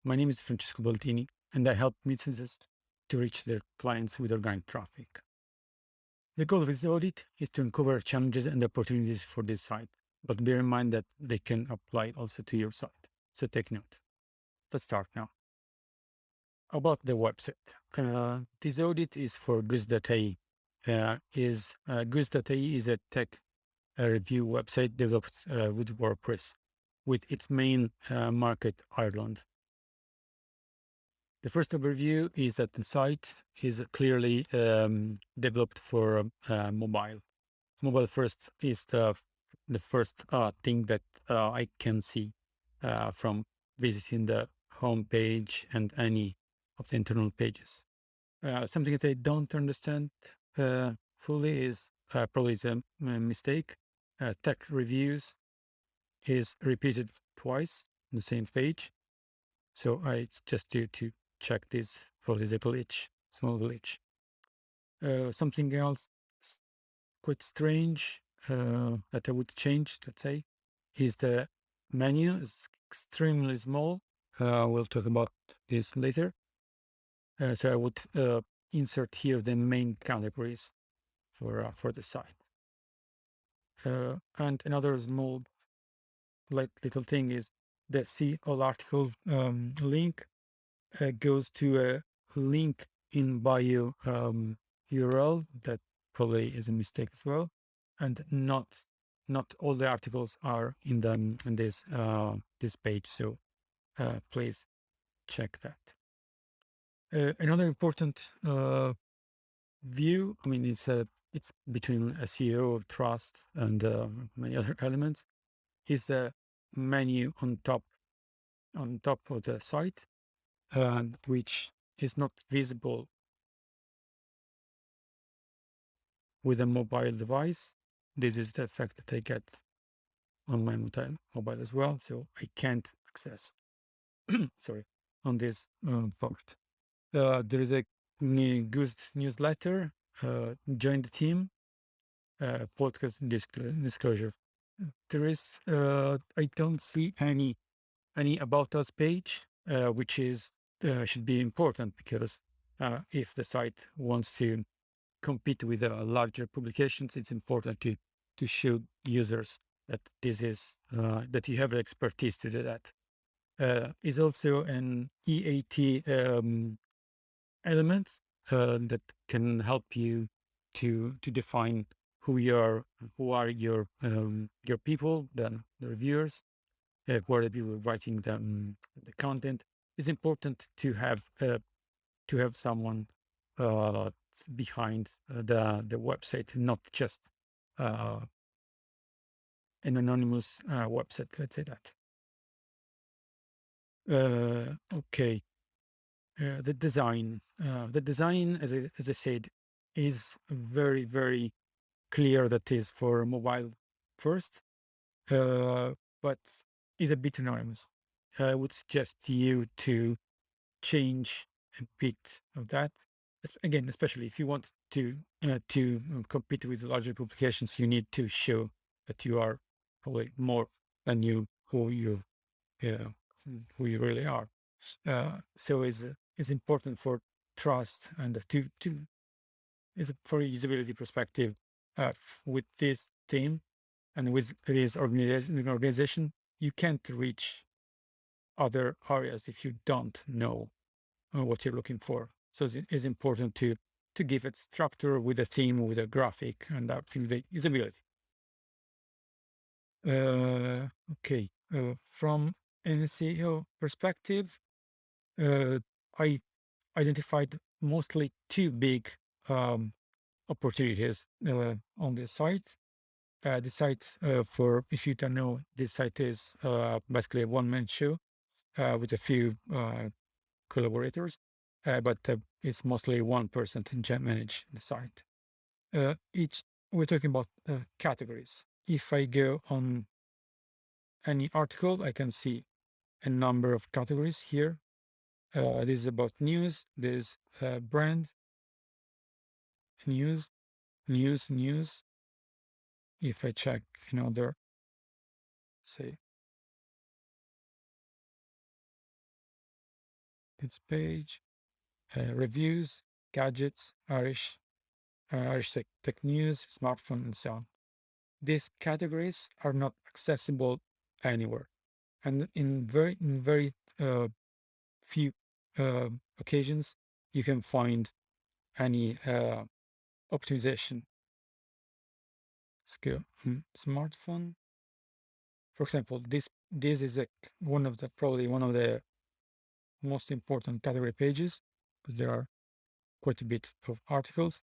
My name is Francesco Baltini, and I help businesses to reach their clients with organic traffic. The goal of this audit is to uncover challenges and opportunities for this site, but bear in mind that they can apply also to your site. So take note. Let's start now. About the website. This audit is for Goosed.ie. Goosed.ie is a tech review website developed with WordPress, with its main market, Ireland. The first overview is that the site is clearly developed for mobile. Mobile first is the first thing that I can see from visiting the home page and any of the internal pages. Something that I don't understand fully is probably is a mistake. Tech reviews is repeated twice on the same page. So I suggest you to check this for this glitch, small glitch. Something else quite strange that I would change, let's say, is the menu is extremely small. We'll talk about this later. So I would insert here the main categories for the site. And another small little thing is the see all article link goes to a link in bio URL that probably is a mistake as well, and not all the articles are in this this page. So please check that. Another important view. I mean, it's between SEO, trust, and many other elements. Is the menu on top of the site, which is not visible with a mobile device. This is the effect that I get on my mobile as well. So I can't access, sorry, on this part. There is a Goosed newsletter, join the team, podcast disclosure. There is, I don't see any about us page, which is should be important because if the site wants to compete with larger publications, it's important to show users that this is that you have the expertise to do that. Is also an EAT element that can help you to define who are your people, the reviewers, who are the people writing the content. It's important to have someone behind the website, not just an anonymous website. Let's say that. Okay. The design, as I said, is very, very clear. That is for mobile first, but is a bit anonymous. I would suggest you to change a bit of that. Again, especially if you want to compete with larger publications, you need to show that you are probably more than who you really are. So is important for trust and is for usability perspective with this team and with this organization. You can't reach other areas if you don't know what you're looking for. So it's important to give it structure with a theme, with a graphic, and that through the usability. Okay, from an SEO perspective, I identified mostly two big opportunities on this site. The site, for if you don't know, this site is basically a one-man show with a few collaborators, but it's mostly one person to manage the site. We're talking about categories. If I go on any article, I can see a number of categories here. This is about news. There's brand, news. If I check another, say, this page, reviews, gadgets, Irish tech news, smartphone, and so on. These categories are not accessible anywhere, and in very few occasions you can find any optimization skill. Smartphone, for example, this is probably one of the most important category pages, because there are quite a bit of articles.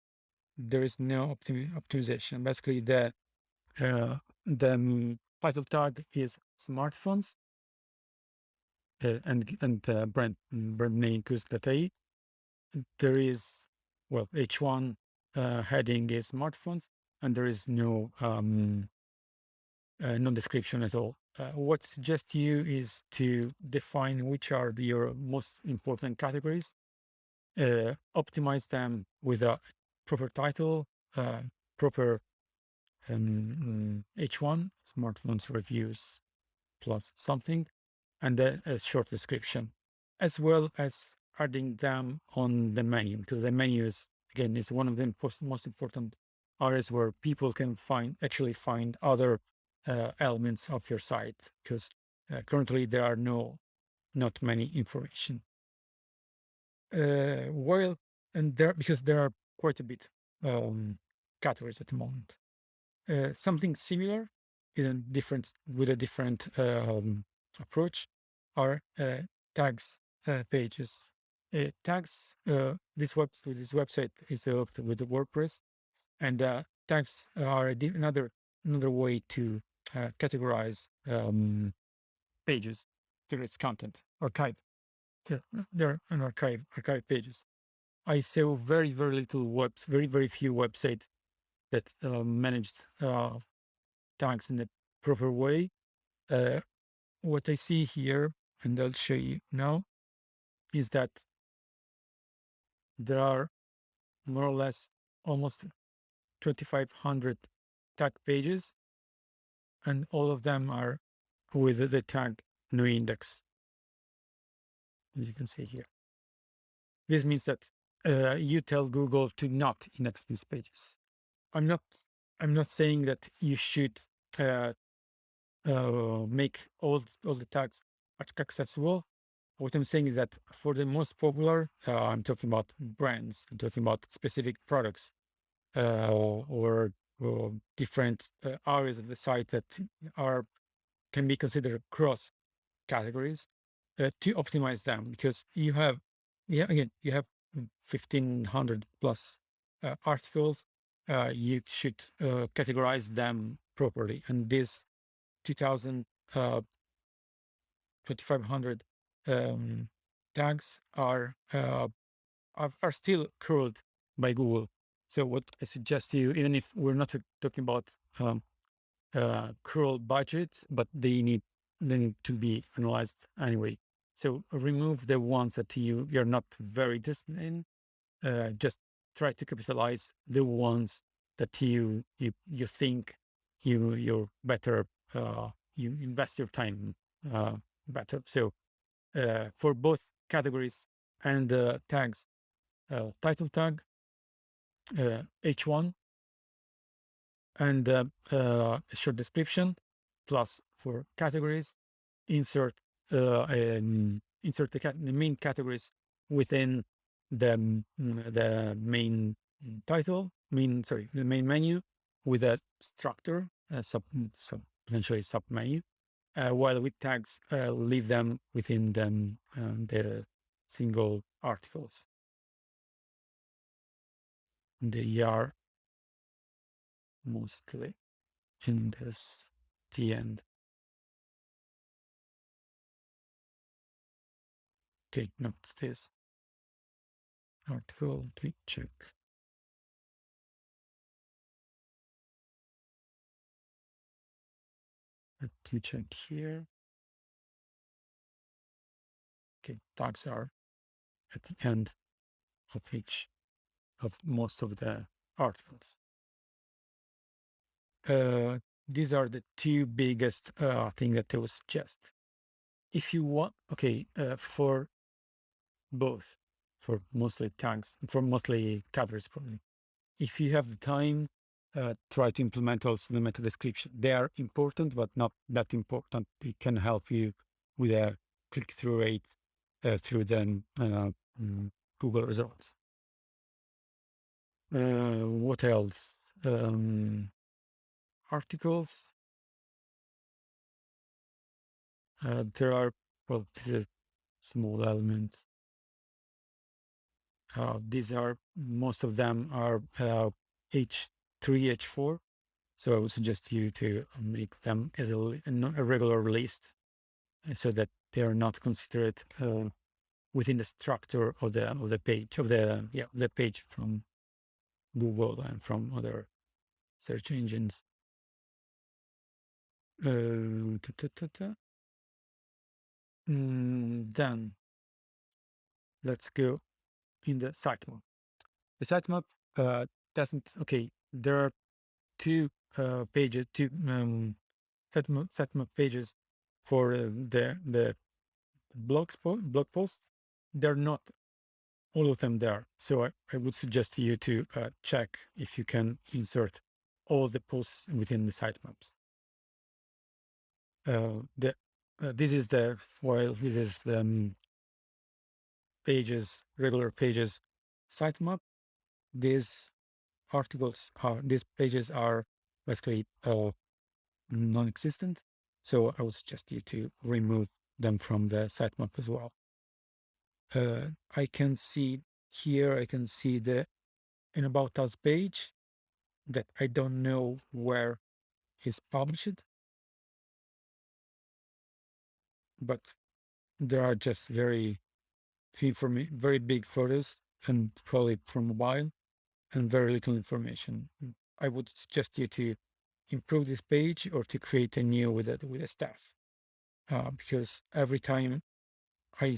There is no optimization. Basically, the title tag is smartphones, and brand name Goosed.ie. There is, well, H1 heading is smartphones, and there is no description at all. What I suggest to you is to define which are your most important categories, optimize them with a proper title, proper H1, smartphones reviews plus something, and a short description, as well as adding them on the menu, because the menu is, again, is one of the most important areas where people can actually find other elements of your site, because currently there are not many information. Because there are quite a bit categories at the moment. Something similar with a different approach are tags pages. Tags. This website is developed with the WordPress, and tags are another way to categorize pages to its content. Archive. Yeah, they're an archive pages. I saw very little very few websites that managed tags in a proper way. What I see here, and I'll show you now, is that there are more or less almost 2,500 tag pages, and all of them are with the tag no index, as you can see here. This means that you tell Google to not index these pages. I'm not saying that you should make all the tags accessible. What I'm saying is that for the most popular, I'm talking about brands, I'm talking about specific products, or different areas of the site that can be considered cross categories, to optimize them, because you have 1,500 plus articles. You should categorize them properly, and this 2,000 2,500 tags are still crawled by Google. So what I suggest to you, even if we're not talking about crawl budget, but they need to be analyzed anyway. So remove the ones that you're not very interested in. Just try to capitalize the ones that you think you're better. You invest your time better. So for both categories and tags, title tag, H1, and a short description, plus for categories, insert the main categories within the main title, the main menu, with a structure, potentially sub menu, while with tags, leave them within the single articles. They are mostly in the end. Okay, not this article. Let me check. Let me check here. Okay, tags are at the end of most of the articles. These are the two biggest thing that I would suggest. If you want, for both for mostly tags, for mostly categories probably. If you have the time, try to implement also the meta description. They are important, but not that important. It can help you with a click-through rate through the Google results. What else? Articles. There are, well, these are small elements. These are, most of them are H3, H4. So I would suggest you to make them as a regular list so that they are not considered within the structure of the page the page from Google and from other search engines. Then let's go in the sitemap. The sitemap doesn't. Okay, there are two pages, two sitemap pages for the blog posts. They're not all of them there. So I would suggest you to check if you can insert all the posts within the sitemaps. This is the file. This is the pages, regular pages sitemap. These these pages are basically non-existent. So I would suggest you to remove them from the sitemap as well. I can see here, I can see the an About Us page that I don't know where is published, but there are just very few for me, very big photos and probably from mobile and very little information. I would suggest you to improve this page or to create a new with a staff, because every time I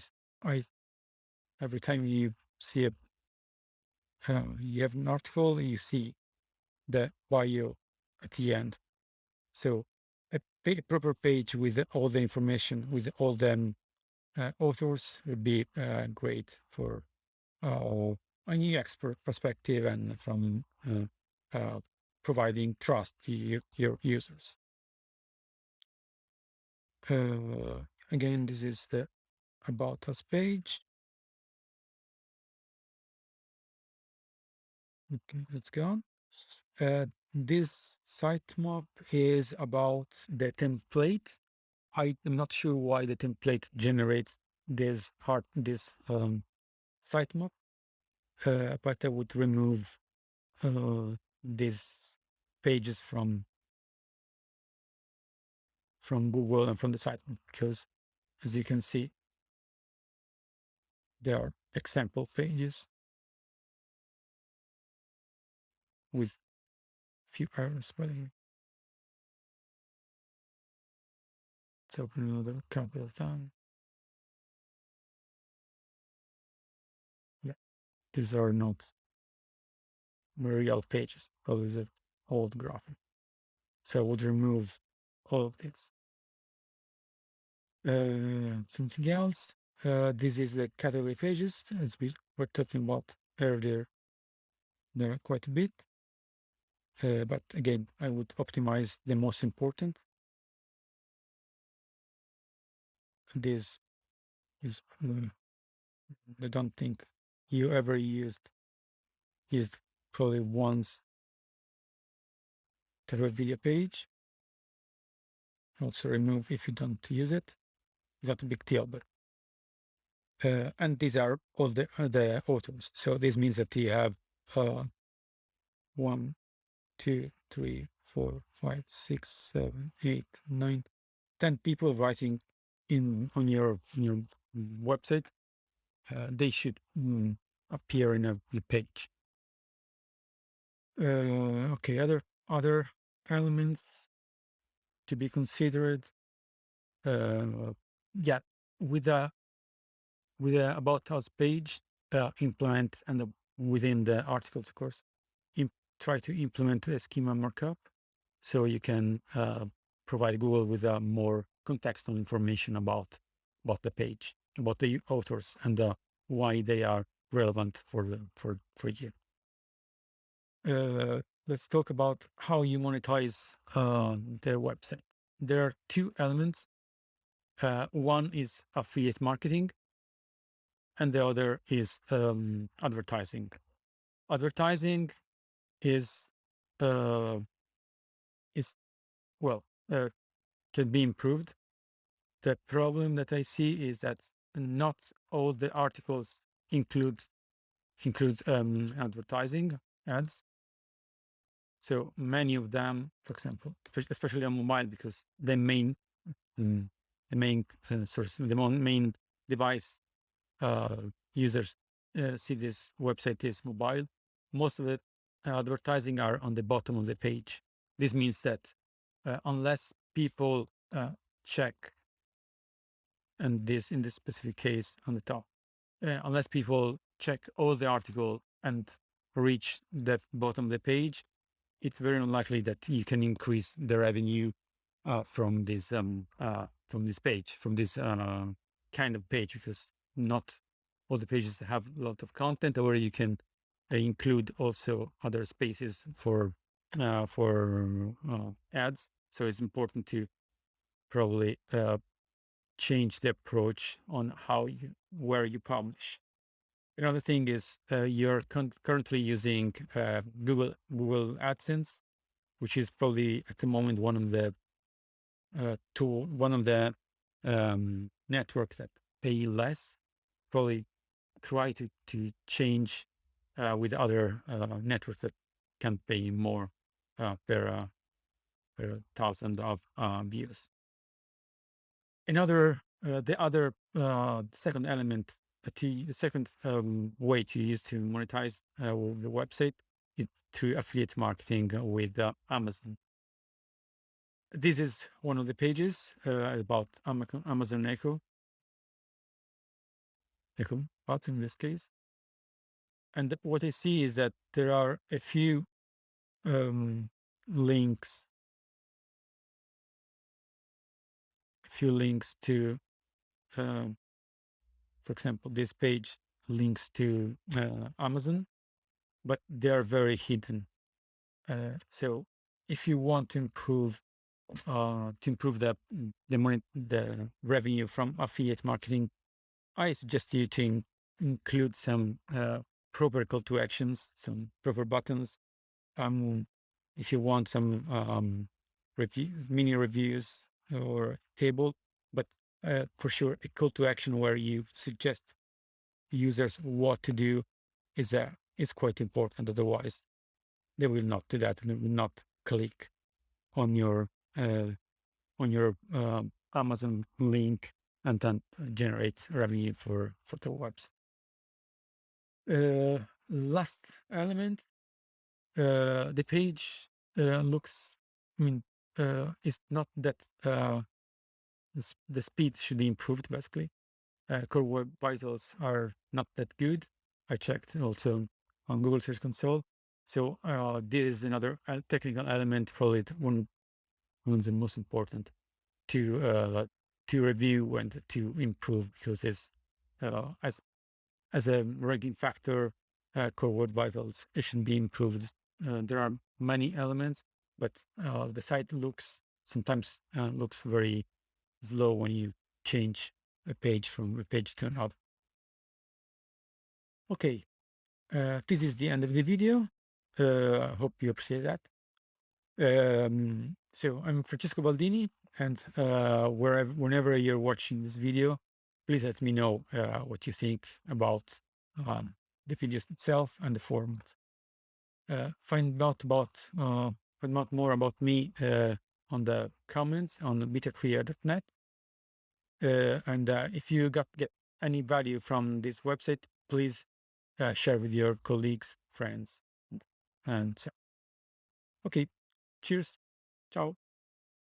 every time you see you have an article, you see the bio at the end. So a proper page with all the information, with all the authors would be great for a new expert perspective and from providing trust to your users. Again, this is the About Us page. Okay, let's go on. This sitemap is about the template. I am not sure why the template generates this sitemap, but I would remove these pages from Google and from the site, because as you can see, there are example pages with few errors. But let's open another couple of times. Yeah, these are not real pages, probably the old graphic. So I would remove all of this. Something else. This is the category pages, as we were talking about earlier. There are quite a bit. But again, I would optimize the most important. This is, I don't think you ever used probably once category video page. Also remove if you don't use it. It's not a big deal, but and these are all the authors. So this means that you have 1, 2, 3, 4, 5, 6, 7, 8, 9, 10 people writing on your website. They should appear in a page. Okay, other elements to be considered. Yeah, with the About Us page, implement, and within the articles, of course, try to implement a schema markup so you can provide Google with more contextual information about the page, about the authors and the why they are relevant for you. Let's talk about how you monetize their website. There are two elements. One is affiliate marketing, and the other is advertising. Advertising is uh, is well can be improved. The problem that I see is that not all the articles include advertising ads. So many of them, for example, especially on mobile, because the main source, the main device users see this website is mobile. Most of the advertising are on the bottom of the page. This means that unless people check, and this in this specific case on the top, unless people check all the article and reach the bottom of the page, it's very unlikely that you can increase the revenue from this page, from this kind of page, because not all the pages have a lot of content, or you can include also other spaces for ads. So it's important to probably change the approach on where you publish. Another thing is you're currently using Google AdSense, which is probably at the moment one of the network that pay less. Probably try to change with other networks that can pay more per thousand of views. The second element, the second way to use to monetize the website is through affiliate marketing with Amazon. This is one of the pages about Amazon Echo bots in this case. And what I see is that there are a few links to, for example, this page links to Amazon, but they are very hidden. So if you want to improve the revenue from affiliate marketing, I suggest you to include some proper call to actions, some proper buttons. If you want some mini reviews or table, but for sure a call to action where you suggest users what to do is quite important. Otherwise, they will not do that, and they will not click on your Amazon link and then generate revenue for the website. Last element, the page looks, it's not that the speed should be improved, basically. Core web vitals are not that good. I checked also on Google Search Console. So this is another technical element, probably one of the most important to review and to improve, because it's as a ranking factor, core word vitals, it should be improved. There are many elements, but the site sometimes looks very slow when you change a page from a page to another. Okay, this is the end of the video. I hope you appreciate that. So I'm Francesco Baldini, and whenever you're watching this video, please let me know what you think about the videos itself and the format. Find out more about me on the comments on metacreator.net. And if you get any value from this website, please share with your colleagues, friends, and so. Okay, cheers. Ciao.